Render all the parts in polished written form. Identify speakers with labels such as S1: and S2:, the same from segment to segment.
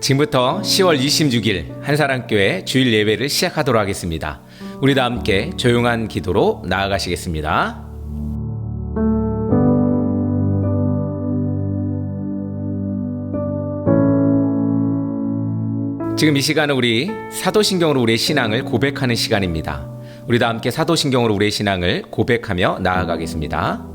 S1: 지금부터 10월 26일 한사랑교회 주일 예배를 시작하도록 하겠습니다. 우리 다 함께 조용한 기도로 나아가시겠습니다. 지금 이 시간은 우리 사도신경으로 우리의 신앙을 고백하는 시간입니다. 우리 다 함께 사도신경으로 우리의 신앙을 고백하며 나아가겠습니다.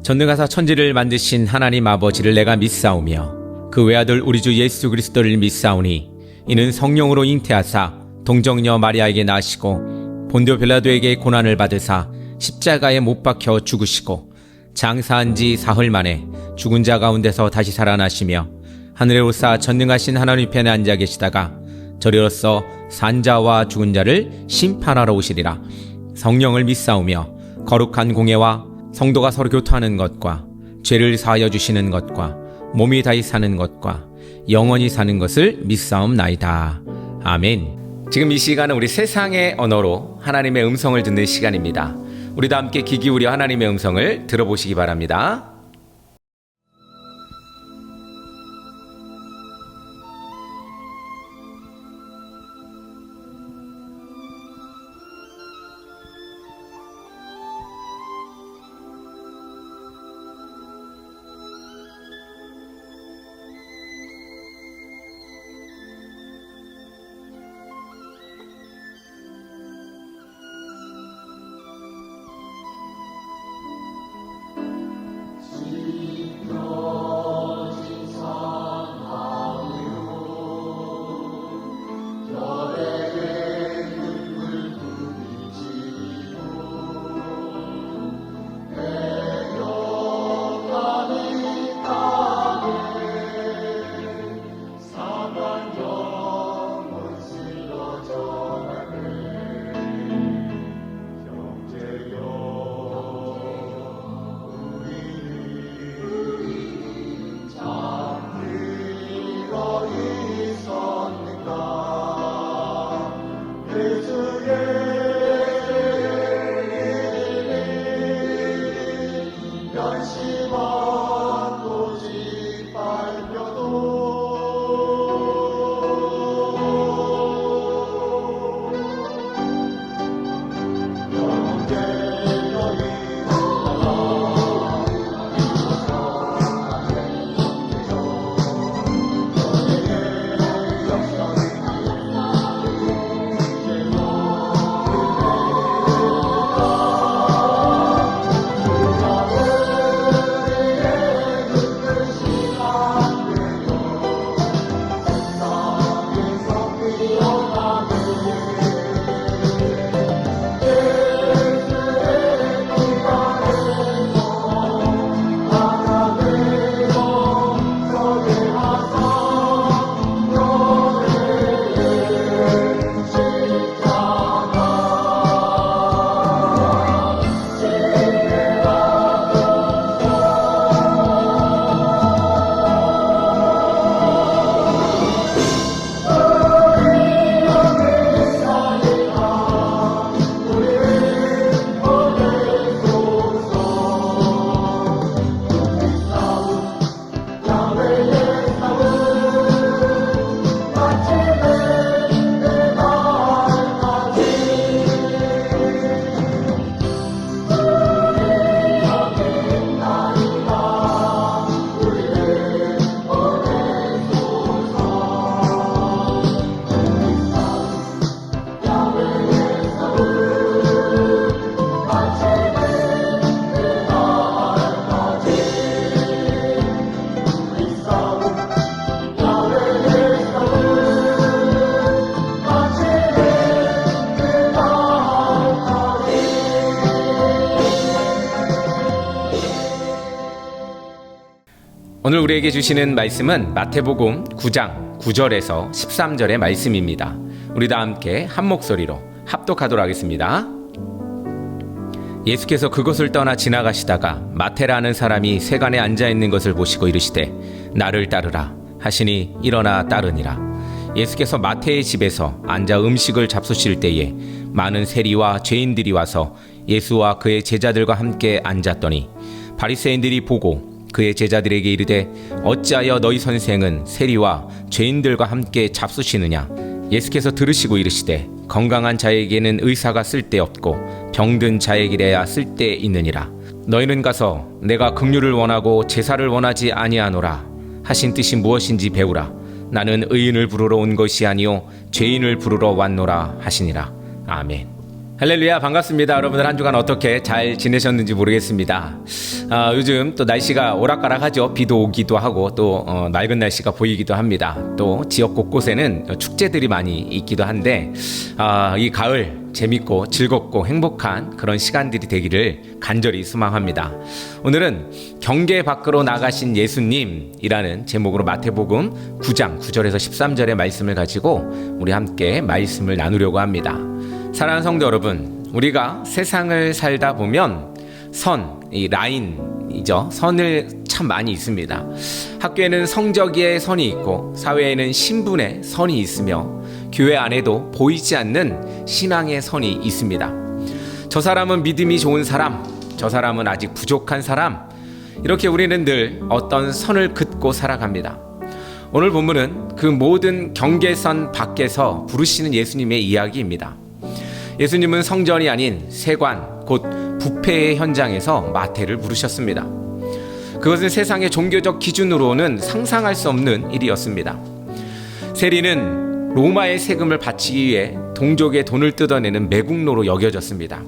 S1: 전능하사 천지를 만드신 하나님 아버지를 내가 믿사오며 그 외아들 우리 주 예수 그리스도를 믿사오니 이는 성령으로 잉태하사 동정녀 마리아에게 나시고 본디오 빌라도에게 고난을 받으사 십자가에 못 박혀 죽으시고 장사한 지 사흘 만에 죽은 자 가운데서 다시 살아나시며 하늘에 오사 전능하신 하나님 편에 앉아 계시다가 저리로서 산자와 죽은 자를 심판하러 오시리라. 성령을 믿사오며 거룩한 공예와 성도가 서로 교토하는 것과 죄를 사하여 주시는 것과 몸이 다시 사는 것과 영원히 사는 것을 믿사옵나이다. 아멘. 지금 이 시간은 우리 세상의 언어로 하나님의 음성을 듣는 시간입니다. 우리 다 함께 귀 기울여 하나님의 음성을 들어보시기 바랍니다. 오늘 우리에게 주시는 말씀은 마태복음 9장 9절에서 13절의 말씀입니다. 우리 다 함께 한 목소리로 합독하도록 하겠습니다. 예수께서 그곳을 떠나 지나가시다가 마태라는 사람이 세간에 앉아있는 것을 보시고 이르시되 나를 따르라 하시니 일어나 따르니라. 예수께서 마태의 집에서 앉아 음식을 잡수실 때에 많은 세리와 죄인들이 와서 예수와 그의 제자들과 함께 앉았더니 바리새인들이 보고 그의 제자들에게 이르되 어찌하여 너희 선생은 세리와 죄인들과 함께 잡수시느냐. 예수께서 들으시고 이르시되 건강한 자에게는 의사가 쓸데없고 병든 자에게야 쓸데있느니라. 너희는 가서 내가 긍휼을 원하고 제사를 원하지 아니하노라 하신 뜻이 무엇인지 배우라. 나는 의인을 부르러 온 것이 아니요 죄인을 부르러 왔노라 하시니라. 아멘. 할렐루야, 반갑습니다. 여러분들 한 주간 어떻게 잘 지내셨는지 모르겠습니다. 요즘 또 날씨가 오락가락하죠. 비도 오기도 하고 또 맑은 날씨가 보이기도 합니다. 또 지역 곳곳에는 축제들이 많이 있기도 한데 이 가을 재밌고 즐겁고 행복한 그런 시간들이 되기를 간절히 소망합니다. 오늘은 경계 밖으로 나가신 예수님이라는 제목으로 마태복음 9장 9절에서 13절의 말씀을 가지고 우리 함께 말씀을 나누려고 합니다. 사랑하는 성도 여러분, 우리가 세상을 살다 보면 이 라인이죠. 선을 참 많이 있습니다. 학교에는 성적의 선이 있고 사회에는 신분의 선이 있으며 교회 안에도 보이지 않는 신앙의 선이 있습니다. 저 사람은 믿음이 좋은 사람, 저 사람은 아직 부족한 사람, 이렇게 우리는 늘 어떤 선을 긋고 살아갑니다. 오늘 본문은 그 모든 경계선 밖에서 부르시는 예수님의 이야기입니다. 예수님은 성전이 아닌 세관, 곧 부패의 현장에서 마태를 부르셨습니다. 그것은 세상의 종교적 기준으로는 상상할 수 없는 일이었습니다. 세리는 로마의 세금을 바치기 위해 동족의 돈을 뜯어내는 매국노로 여겨졌습니다.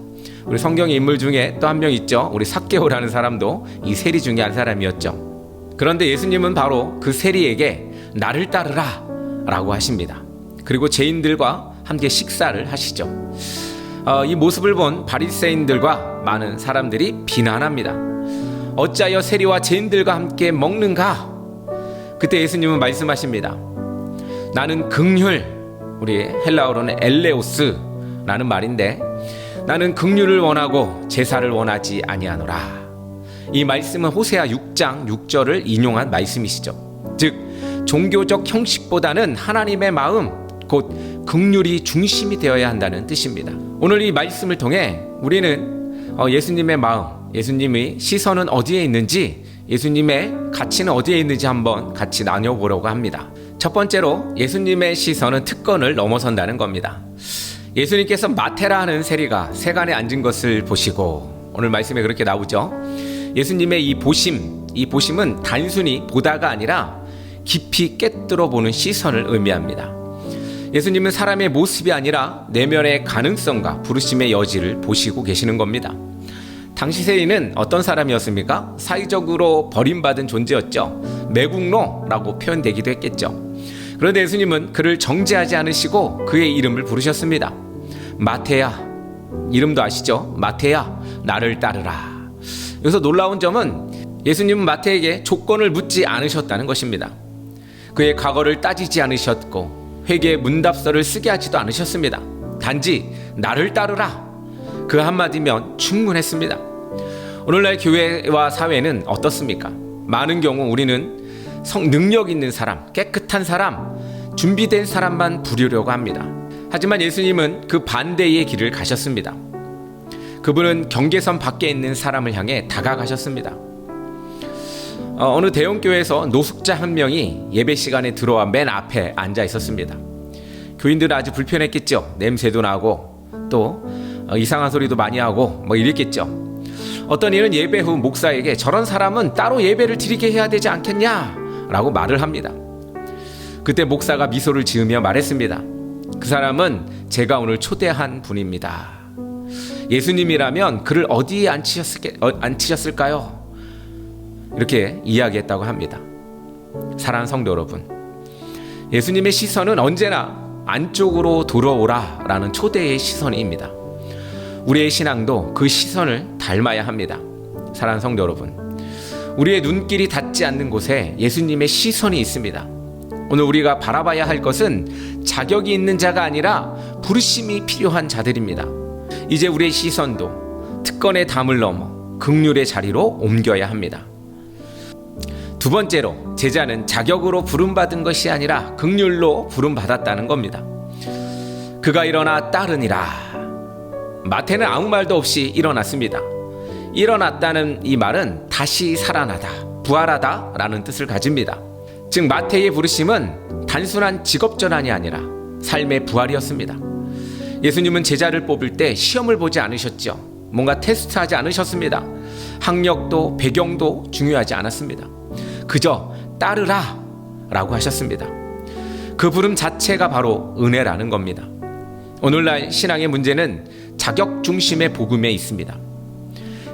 S1: 우리 성경의 인물 중에 또 한 명 있죠. 우리 삭개오라는 사람도 이 세리 중에 한 사람이었죠. 그런데 예수님은 바로 그 세리에게 나를 따르라 라고 하십니다. 그리고 죄인들과 함께 식사를 하시죠. 이 모습을 본 바리새인들과 많은 사람들이 비난합니다. 어찌하여 세리와 죄인들과 함께 먹는가? 그때 예수님은 말씀하십니다. 나는 긍휼, 우리 헬라어로는 엘레오스라는 말인데 나는 긍휼을 원하고 제사를 원하지 아니하노라. 이 말씀은 호세아 6장 6절을 인용한 말씀이시죠. 즉 종교적 형식보다는 하나님의 마음, 곧 긍휼이 중심이 되어야 한다는 뜻입니다. 오늘 이 말씀을 통해 우리는 예수님의 마음, 예수님의 시선은 어디에 있는지, 예수님의 가치는 어디에 있는지 한번 같이 나눠보려고 합니다. 첫 번째로 예수님의 시선은 특권을 넘어선다는 겁니다. 예수님께서 마태라 하는 세리가 세간에 앉은 것을 보시고, 오늘 말씀에 그렇게 나오죠. 예수님의 이 보심은 단순히 보다가 아니라 깊이 꿰뚫어 보는 시선을 의미합니다. 예수님은 사람의 모습이 아니라 내면의 가능성과 부르심의 여지를 보시고 계시는 겁니다. 당시 세리는 어떤 사람이었습니까? 사회적으로 버림받은 존재였죠. 매국노라고 표현되기도 했겠죠. 그런데 예수님은 그를 정죄하지 않으시고 그의 이름을 부르셨습니다. 마태야, 이름도 아시죠? 마태야, 나를 따르라. 여기서 놀라운 점은 예수님은 마태에게 조건을 묻지 않으셨다는 것입니다. 그의 과거를 따지지 않으셨고 회개의 문답서를 쓰게 하지도 않으셨습니다. 단지 나를 따르라, 그 한마디면 충분했습니다. 오늘날 교회와 사회는 어떻습니까? 많은 경우 우리는 능력 있는 사람, 깨끗한 사람, 준비된 사람만 부르려고 합니다. 하지만 예수님은 그 반대의 길을 가셨습니다. 그분은 경계선 밖에 있는 사람을 향해 다가가셨습니다. 어느 대형교회에서 노숙자 한 명이 예배 시간에 들어와 맨 앞에 앉아 있었습니다. 교인들은 아주 불편했겠죠. 냄새도 나고 또 이상한 소리도 많이 하고 이랬겠죠. 어떤 이는 예배 후 목사에게 저런 사람은 따로 예배를 드리게 해야 되지 않겠냐 라고 말을 합니다. 그때 목사가 미소를 지으며 말했습니다. 그 사람은 제가 오늘 초대한 분입니다. 예수님이라면 그를 어디에 앉히셨을까요? 이렇게 이야기했다고 합니다. 사랑하는 성도 여러분, 예수님의 시선은 언제나 안쪽으로 들어오라 라는 초대의 시선입니다. 우리의 신앙도 그 시선을 닮아야 합니다. 사랑하는 성도 여러분, 우리의 눈길이 닿지 않는 곳에 예수님의 시선이 있습니다. 오늘 우리가 바라봐야 할 것은 자격이 있는 자가 아니라 부르심이 필요한 자들입니다. 이제 우리의 시선도 특권의 담을 넘어 긍휼의 자리로 옮겨야 합니다. 두 번째로, 제자는 자격으로 부름받은 것이 아니라 긍휼로 부름받았다는 겁니다. 그가 일어나 따르니라. 마태는 아무 말도 없이 일어났습니다. 일어났다는 이 말은 다시 살아나다, 부활하다라는 뜻을 가집니다. 즉 마태의 부르심은 단순한 직업 전환이 아니라 삶의 부활이었습니다. 예수님은 제자를 뽑을 때 시험을 보지 않으셨죠. 뭔가 테스트하지 않으셨습니다. 학력도 배경도 중요하지 않았습니다. 그저 따르라 라고 하셨습니다. 그 부름 자체가 바로 은혜라는 겁니다. 오늘날 신앙의 문제는 자격 중심의 복음에 있습니다.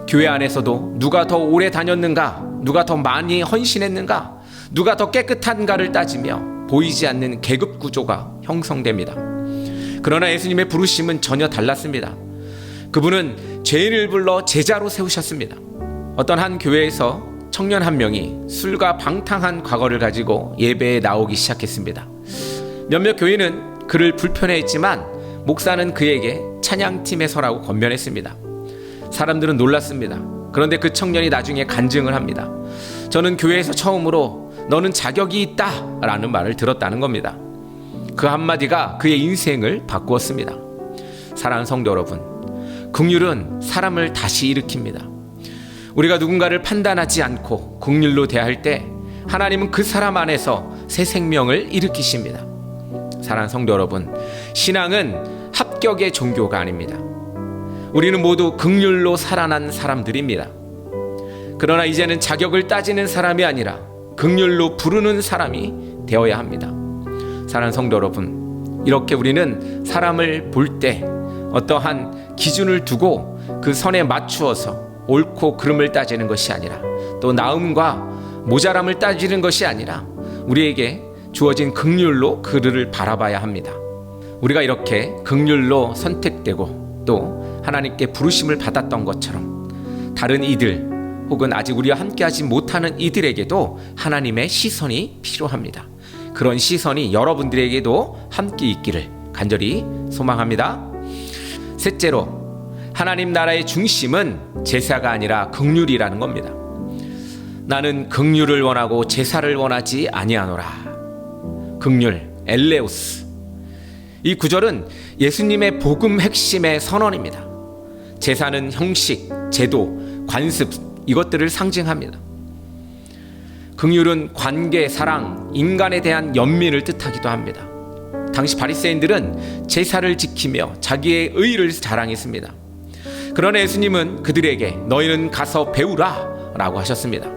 S1: 교회 안에서도 누가 더 오래 다녔는가, 누가 더 많이 헌신했는가, 누가 더 깨끗한가를 따지며 보이지 않는 계급 구조가 형성됩니다. 그러나 예수님의 부르심은 전혀 달랐습니다. 그분은 죄인을 불러 제자로 세우셨습니다. 어떤 한 교회에서 청년 한 명이 술과 방탕한 과거를 가지고 예배에 나오기 시작했습니다. 몇몇 교인은 그를 불편해했지만 목사는 그에게 찬양팀에 서라고 권면했습니다. 사람들은 놀랐습니다. 그런데 그 청년이 나중에 간증을 합니다. 저는 교회에서 처음으로 너는 자격이 있다 라는 말을 들었다는 겁니다. 그 한마디가 그의 인생을 바꾸었습니다. 사랑하는 성도 여러분, 긍휼은 사람을 다시 일으킵니다. 우리가 누군가를 판단하지 않고 긍휼로 대할 때 하나님은 그 사람 안에서 새 생명을 일으키십니다. 사랑하는 성도 여러분, 신앙은 합격의 종교가 아닙니다. 우리는 모두 긍휼로 살아난 사람들입니다. 그러나 이제는 자격을 따지는 사람이 아니라 긍휼로 부르는 사람이 되어야 합니다. 사랑하는 성도 여러분, 이렇게 우리는 사람을 볼 때 어떠한 기준을 두고 그 선에 맞추어서 옳고 그름을 따지는 것이 아니라, 또 나음과 모자람을 따지는 것이 아니라 우리에게 주어진 긍휼로 그를 바라봐야 합니다. 우리가 이렇게 긍휼로 선택되고 또 하나님께 부르심을 받았던 것처럼 다른 이들 혹은 아직 우리와 함께하지 못하는 이들에게도 하나님의 시선이 필요합니다. 그런 시선이 여러분들에게도 함께 있기를 간절히 소망합니다. 셋째로, 하나님 나라의 중심은 제사가 아니라 긍휼이라는 겁니다. 나는 긍휼을 원하고 제사를 원하지 아니하노라. 긍휼, 엘레오스. 이 구절은 예수님의 복음 핵심의 선언입니다. 제사는 형식, 제도, 관습, 이것들을 상징합니다. 긍휼은 관계, 사랑, 인간에 대한 연민을 뜻하기도 합니다. 당시 바리새인들은 제사를 지키며 자기의 의를 자랑했습니다. 그러나 예수님은 그들에게 너희는 가서 배우라 라고 하셨습니다.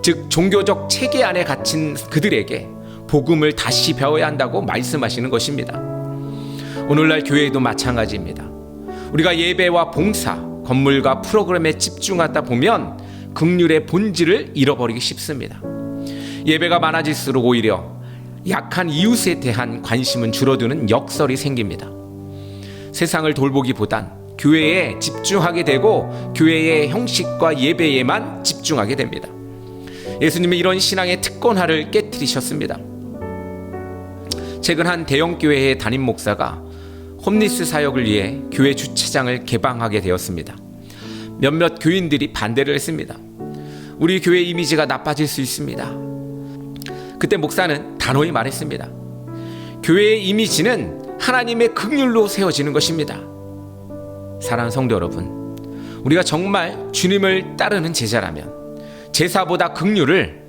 S1: 즉 종교적 체계 안에 갇힌 그들에게 복음을 다시 배워야 한다고 말씀하시는 것입니다. 오늘날 교회도 마찬가지입니다. 우리가 예배와 봉사, 건물과 프로그램에 집중하다 보면 긍휼의 본질을 잃어버리기 쉽습니다. 예배가 많아질수록 오히려 약한 이웃에 대한 관심은 줄어드는 역설이 생깁니다. 세상을 돌보기보단 교회에 집중하게 되고 교회의 형식과 예배에만 집중하게 됩니다. 예수님은 이런 신앙의 특권화를 깨뜨리셨습니다. 최근 한 대형교회의 담임 목사가 홈리스 사역을 위해 교회 주차장을 개방하게 되었습니다. 몇몇 교인들이 반대를 했습니다. 우리 교회 이미지가 나빠질 수 있습니다. 그때 목사는 단호히 말했습니다. 교회의 이미지는 하나님의 긍휼로 세워지는 것입니다. 사랑하는 성도 여러분, 우리가 정말 주님을 따르는 제자라면 제사보다 긍휼을,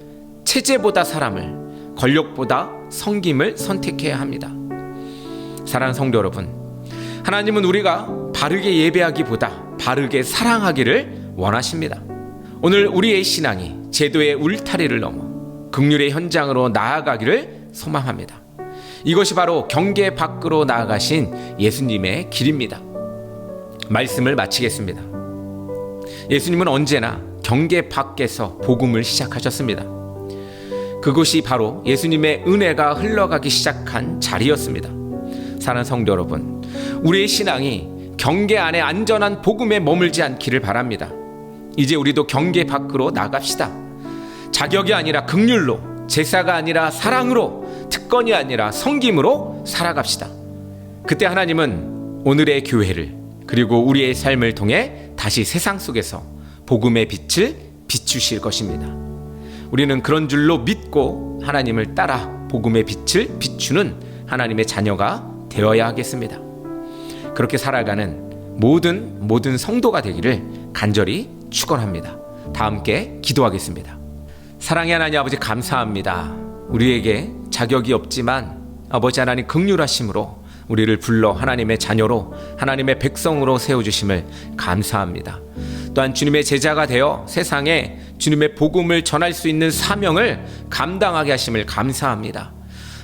S1: 체제보다 사람을, 권력보다 섬김을 선택해야 합니다. 사랑하는 성도 여러분, 하나님은 우리가 바르게 예배하기보다 바르게 사랑하기를 원하십니다. 오늘 우리의 신앙이 제도의 울타리를 넘어 긍휼의 현장으로 나아가기를 소망합니다. 이것이 바로 경계 밖으로 나아가신 예수님의 길입니다. 말씀을 마치겠습니다. 예수님은 언제나 경계 밖에서 복음을 시작하셨습니다. 그곳이 바로 예수님의 은혜가 흘러가기 시작한 자리였습니다. 사랑하는 성도 여러분, 우리의 신앙이 경계 안에 안전한 복음에 머물지 않기를 바랍니다. 이제 우리도 경계 밖으로 나갑시다. 자격이 아니라 긍휼로, 제사가 아니라 사랑으로, 특권이 아니라 섬김으로 살아갑시다. 그때 하나님은 오늘의 교회를, 그리고 우리의 삶을 통해 다시 세상 속에서 복음의 빛을 비추실 것입니다. 우리는 그런 줄로 믿고 하나님을 따라 복음의 빛을 비추는 하나님의 자녀가 되어야 하겠습니다. 그렇게 살아가는 모든 성도가 되기를 간절히 축원합니다. 다 함께 기도하겠습니다. 사랑의 하나님 아버지, 감사합니다. 우리에게 자격이 없지만 아버지 하나님 긍휼하심으로 우리를 불러 하나님의 자녀로, 하나님의 백성으로 세워주심을 감사합니다. 또한 주님의 제자가 되어 세상에 주님의 복음을 전할 수 있는 사명을 감당하게 하심을 감사합니다.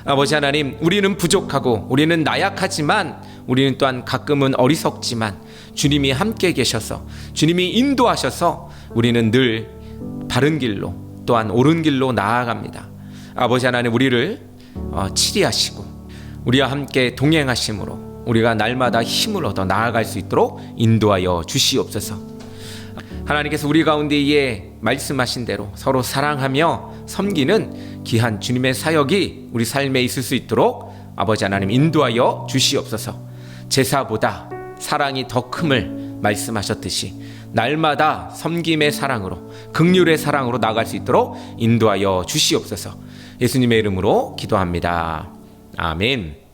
S1: 아버지 하나님, 우리는 부족하고 우리는 나약하지만, 우리는 또한 가끔은 어리석지만 주님이 함께 계셔서, 주님이 인도하셔서 우리는 늘 바른 길로, 또한 옳은 길로 나아갑니다. 아버지 하나님, 우리를 치리하시고 우리와 함께 동행하심으로 우리가 날마다 힘을 얻어 나아갈 수 있도록 인도하여 주시옵소서. 하나님께서 우리 가운데에 말씀하신 대로 서로 사랑하며 섬기는 귀한 주님의 사역이 우리 삶에 있을 수 있도록 아버지 하나님 인도하여 주시옵소서. 제사보다 사랑이 더 큼을 말씀하셨듯이 날마다 섬김의 사랑으로, 긍휼의 사랑으로 나아갈 수 있도록 인도하여 주시옵소서. 예수님의 이름으로 기도합니다. 아멘.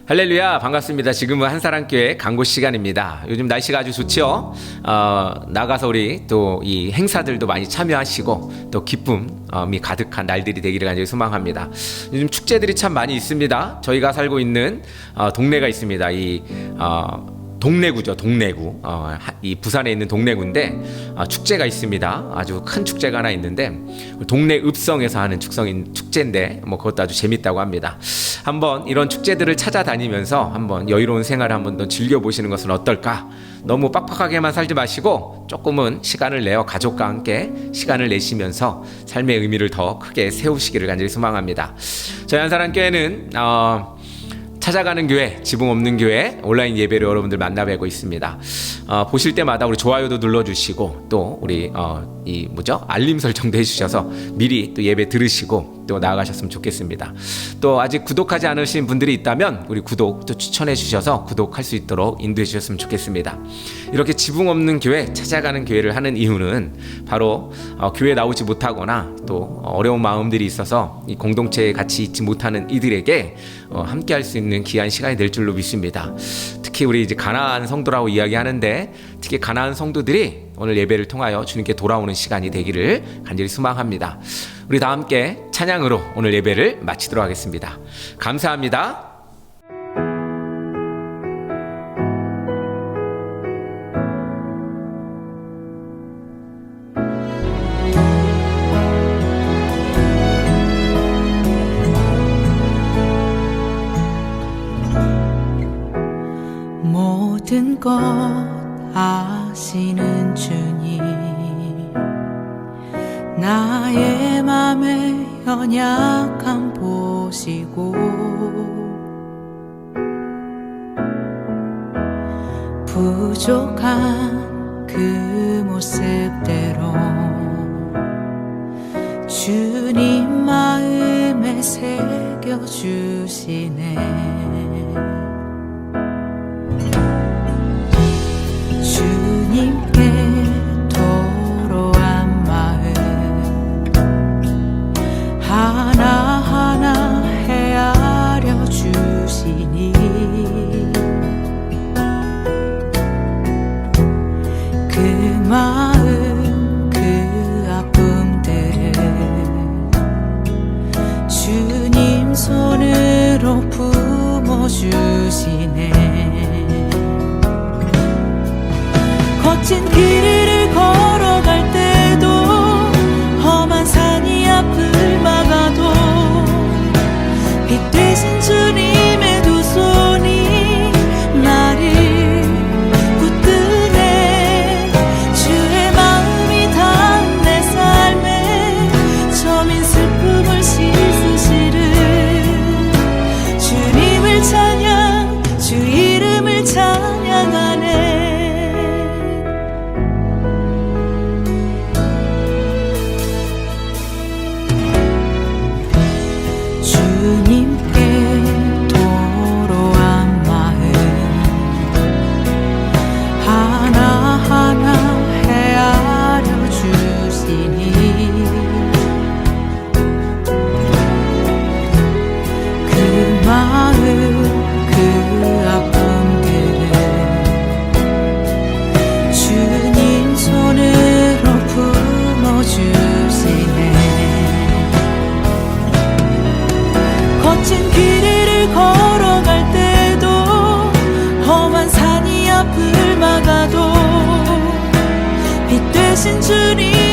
S1: 할렐루야, 반갑습니다. 지금은 한사랑교회 강고 시간입니다. 요즘 날씨가 아주 좋죠? 나가서 우리 또 이 행사들도 많이 참여하시고 또 기쁨이 가득한 날들이 되기를 간절히 소망합니다. 요즘 축제들이 참 많이 있습니다. 저희가 살고 있는 동네가 있습니다. 이 동래구죠, 동래구. 이 부산에 있는 동래구인데 축제가 있습니다. 아주 큰 축제가 하나 있는데 동래읍성에서 하는 축제인데 그것도 아주 재밌다고 합니다. 한번 이런 축제들을 찾아다니면서 한번 여유로운 생활을 한번 더 즐겨보시는 것은 어떨까? 너무 빡빡하게만 살지 마시고 조금은 시간을 내어 가족과 함께 시간을 내시면서 삶의 의미를 더 크게 세우시기를 간절히 소망합니다. 저희 한사랑교회는 찾아가는 교회, 지붕 없는 교회 온라인 예배로 여러분들 만나뵈고 있습니다. 보실 때마다 우리 좋아요도 눌러주시고 또 우리 알림 설정도 해주셔서 미리 또 예배 들으시고 또 나아가셨으면 좋겠습니다. 또 아직 구독하지 않으신 분들이 있다면 우리 구독 또 추천해 주셔서 구독할 수 있도록 인도해 주셨으면 좋겠습니다. 이렇게 지붕 없는 교회, 찾아가는 교회를 하는 이유는 바로 교회 나오지 못하거나 또 어려운 마음들이 있어서 이 공동체에 같이 있지 못하는 이들에게 함께 할 수 있는 귀한 시간이 될 줄로 믿습니다. 특히 우리 이제 가나안 성도라고 이야기하는데 특히 가나안 성도들이 오늘 예배를 통하여 주님께 돌아오는 시간이 되기를 간절히 소망합니다. 우리 다 함께 찬양으로 오늘 예배를 마치도록 하겠습니다. 감사합니다.
S2: 모든 것 아시는 주님, 나의 맘의 연약함 보시고 부족한 그 모습대로 주님 마음에 새겨주시네. 주님께 도로한 마음 하나하나 헤아려 주시니 그 마음 그 아픔들을 주님 손으로 품어주시네. 거친 길을 걸어갈 때도 험한 산이 앞을 막아도 빛 되신 주님의 두 손이 나를 붙드네. 주의 마음이 닿은 내 삶에 저민 슬픔을 씻으시를 주님을 찬양, 주 이름을 찬양하네. 대신 주님